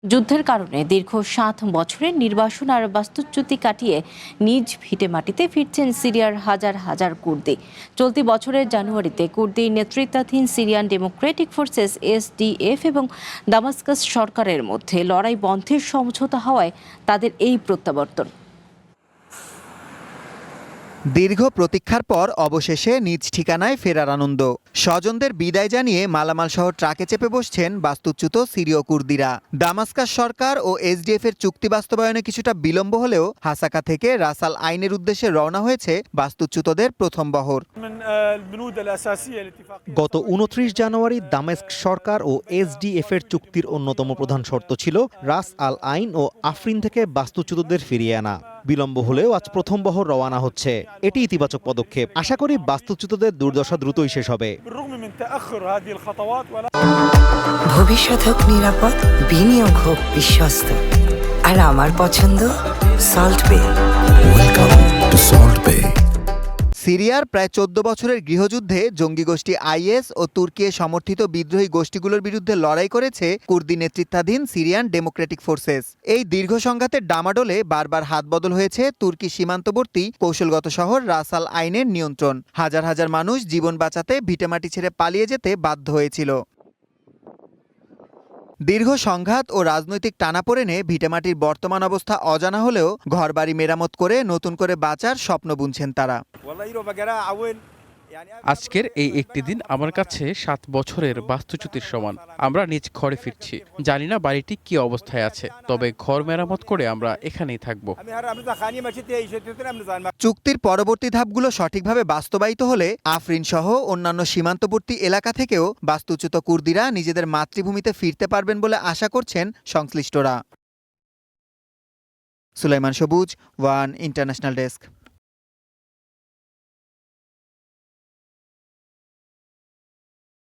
যুদ্ধের কারণে দীর্ঘ ৭ বছরের নির্বাসন আর বাস্তুচ্যুতি কাটিয়ে নিজ ভিটেমাটিতে ফিরছেন সিরিয়ার হাজার হাজার কুর্দি। চলতি বছরের জানুয়ারিতে কুর্দি নেতৃত্বাধীন সিরিয়ান ডেমোক্রেটিক ফোর্সেস এসডিএফ এবং দামাস্কাস সরকারের মধ্যে লড়াই বন্ধের সমঝোতা হওয়ায় তাদের এই প্রত্যাবর্তন। দীর্ঘ প্রতীক্ষার পর অবশেষে নিজ ঠিকানায় ফেরার আনন্দ। স্বজনদের বিদায় জানিয়ে মালামাল সহ ট্রাকে চেপে বসছেন বাস্তুচ্যুত সিরীয় কুর্দিরা। দামাস্কাস সরকার ও এসডিএফ এর চুক্তি বাস্তবায়নে কিছুটা বিলম্ব হলেও হাসাকা থেকে রাস আল আইনের উদ্দেশ্যে রওনা হয়েছে বাস্তুচ্যুতদের প্রথম বহর। গত ২৯ জানুয়ারি দামেস্ক সরকার ও এসডিএফ এর চুক্তির অন্যতম প্রধান শর্ত ছিল রাস আল আইন ও আফরিন থেকে বাস্তুচ্যুতদের ফিরিয়ে আনা। বিলম্ব হলেও আজ প্রথম বহর রওনা হচ্ছে। এটি ইতিবাচক পদক্ষেপ। আশা করি বাস্তুচ্যুতদের দুর্দশা দ্রুতই শেষ হবে। ভবিষ্যৎ হোক নিরাপদ, বিনিয়োগ হোক বিশ্বস্ত, আর আমার পছন্দ সল্ট বে। ওয়েলকাম টু সল্ট বে। সিরিয়ার প্রায় ১৪ বছরের গৃহযুদ্ধে জঙ্গি গোষ্ঠী আইএস ও তুর্কি সমর্থিত বিদ্রোহী গোষ্ঠীগুলোর বিরুদ্ধে লড়াই করেছে কুর্দি নেতৃত্বাধীন সিরিয়ান ডেমোক্রেটিক ফোর্সেস। এই দীর্ঘ সংঘাতের ডামাডোলে বারবার হাতবদল হয়েছে তুর্কি সীমান্তবর্তী কৌশলগত শহর রাস আল আইনের নিয়ন্ত্রণ। হাজার হাজার মানুষ জীবন বাঁচাতে ভিটেমাটি ছেড়ে পালিয়ে যেতে বাধ্য হয়েছিল। দীর্ঘ সংঘাত ও রাজনৈতিক টানাপোড়েনে ভিটেমাটির বর্তমান অবস্থা অজানা হলেও ঘরবাড়ি মেরামত করে নতুন করে বাঁচার স্বপ্ন বুনছেন তারা। আজকের এই একটি দিন আমার কাছে ৭ বছরের বাস্তুচ্যুতির সমান। আমরা নিজ ঘরে ফিরছি। জানি না বাড়িটি কি অবস্থায় আছে, তবে ঘর মেরামত করে আমরা এখানেই থাকব। চুক্তির পরবর্তী ধাপগুলো সঠিকভাবে বাস্তবায়িত হলে আফরিন সহ অন্যান্য সীমান্তবর্তী এলাকা থেকেও বাস্তুচ্যুত কুর্দিরা নিজেদের মাতৃভূমিতে ফিরতে পারবেন বলে আশা করছেন সংশ্লিষ্টরা। সুলাইমান সবুজ, ওয়ান ইন্টারন্যাশনাল ডেস্ক।